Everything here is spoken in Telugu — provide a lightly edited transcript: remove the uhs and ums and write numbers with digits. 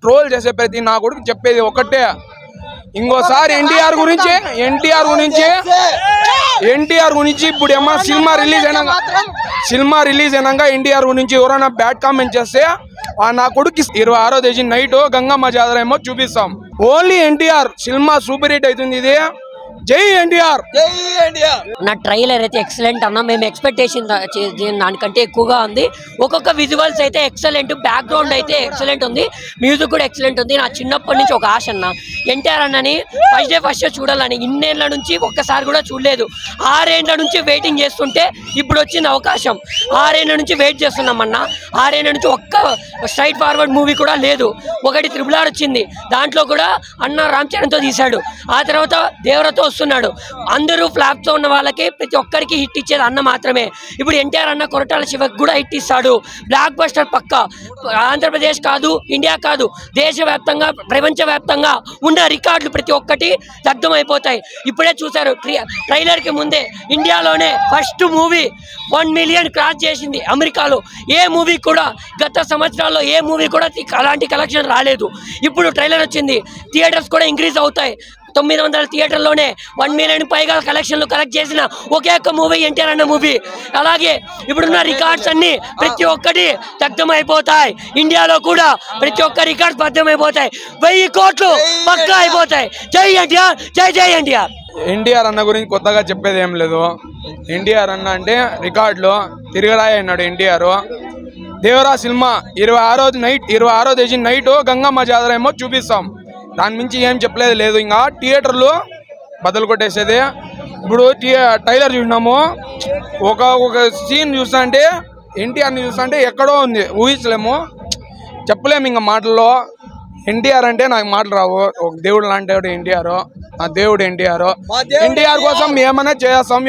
ట్రోల్ చేసే ప్రతి నా కొడుకు చెప్పేది ఒకటే, ఇంకోసారి ఎన్టీఆర్ గురించి ఇప్పుడు ఏమన్నా సినిమా రిలీజ్ అయినాక ఎన్టీఆర్ గురించి ఎవరైనా బ్యాడ్ కామెంట్ చేస్తే నా కొడుకు 26వ తేదీ నైట్ గంగమ్మ జాతర ఏమో చూపిస్తాం. Only NTR cinema super hit అవుతుంది. ఇది జై ఎన్టీఆర్, జై ఎన్టీఆర్. నా ట్రైలర్ అయితే ఎక్సలెంట్ అన్న. మేము ఎక్స్పెక్టేషన్ దానికంటే ఎక్కువగా ఉంది. ఒక్కొక్క విజువల్స్ అయితే ఎక్సలెంట్, బ్యాక్గ్రౌండ్ అయితే ఎక్సలెంట్ ఉంది, మ్యూజిక్ కూడా ఎక్సలెంట్ ఉంది. నా చిన్నప్పటి నుంచి ఒక ఆశ అన్న, ఎన్టీఆర్ అన్నని ఫస్ట్ డే చూడాలని. ఇన్నేళ్ల నుంచి ఒక్కసారి కూడా చూడలేదు. 6 ఏళ్ల నుంచి వెయిటింగ్ చేస్తుంటే ఇప్పుడు వచ్చింది అవకాశం. 6 ఏళ్ల నుంచి వెయిట్ చేస్తున్నామన్నా. 6 ఏళ్ల నుంచి ఒక్క స్ట్రైట్ ఫార్వర్డ్ మూవీ కూడా లేదు. ఒకటి RRR వచ్చింది, దాంట్లో కూడా అన్న రామ్ చరణ్తో తీశాడు. ఆ తర్వాత దేవరతో వస్తున్నాడు. అందరూ ఫ్లాప్తో ఉన్న వాళ్ళకి ప్రతి ఒక్కరికి హిట్ ఇచ్చేది అన్న మాత్రమే. ఇప్పుడు ఎన్టీఆర్ అన్న కొరటాల శివకి కూడా హిట్ ఇస్తాడు. బ్లాక్ బస్టర్ పక్క. ఆంధ్రప్రదేశ్ కాదు, ఇండియా కాదు, దేశవ్యాప్తంగా ప్రపంచవ్యాప్తంగా ఉన్న రికార్డులు ప్రతి ఒక్కటి దగ్ధమైపోతాయి. ఇప్పుడే చూశారు ట్రైలర్కి ముందే ఇండియాలోనే ఫస్ట్ మూవీ 1 మిలియన్ క్రాస్ చేసింది. అమెరికాలో ఏ మూవీ కూడా గత సంవత్సరాల్లో ఏ మూవీ కూడా అలాంటి కలెక్షన్ రాలేదు. ఇప్పుడు ట్రైలర్ వచ్చింది, థియేటర్స్ కూడా ఇంక్రీజ్ అవుతాయి. 900 థియేటర్లోనే 1 మిలియన్ పైగా కలెక్షన్లు కలెక్ట్ చేసిన ఒకే ఒక్క మూవీ ఎన్టీఆర్ అన్న మూవీ. అలాగే ఇప్పుడున్న రికార్డ్స్ అన్ని ప్రతి ఒక్కటి దగ్ధమైపోతాయి. ఇండియాలో కూడా ప్రతి ఒక్క రికార్డ్స్ బద్దమైపోతాయి. 1000 కోట్లు పక్కా అయిపోతాయి. జై ఎన్టీఆర్, జై జై ఎన్టీఆర్. ఎన్టీఆర్ అన్న గురించి కొత్తగా చెప్పేది ఏం లేదు. ఎన్టీఆర్ అన్న అంటే రికార్డులో తిరగరాయి అన్నాడు ఎన్టీఆర్. దేవరా సినిమా 26వ తేదీ నైట్ గంగమ్మ జాతర ఏమో చూపిస్తాం. దాని మించి ఏం చెప్పలేదు లేదు. ఇంకా థియేటర్లు బదులు కొట్టేసేది. ఇప్పుడు ట్రైలర్ చూసినాము, ఒక సీన్ చూస్తా అంటే ఎన్టీఆర్ని చూస్తా అంటే ఎక్కడో ఉంది, ఊహించలేము, చెప్పలేము ఇంకా మాటల్లో. ఎన్టీఆర్ అంటే నాకు మాటలు రావు. ఒక దేవుడు లాంటి ఎన్టీఆర్, నా దేవుడు ఎన్టీఆర్. ఎన్టీఆర్ కోసం ఏమైనా చేస్తాం.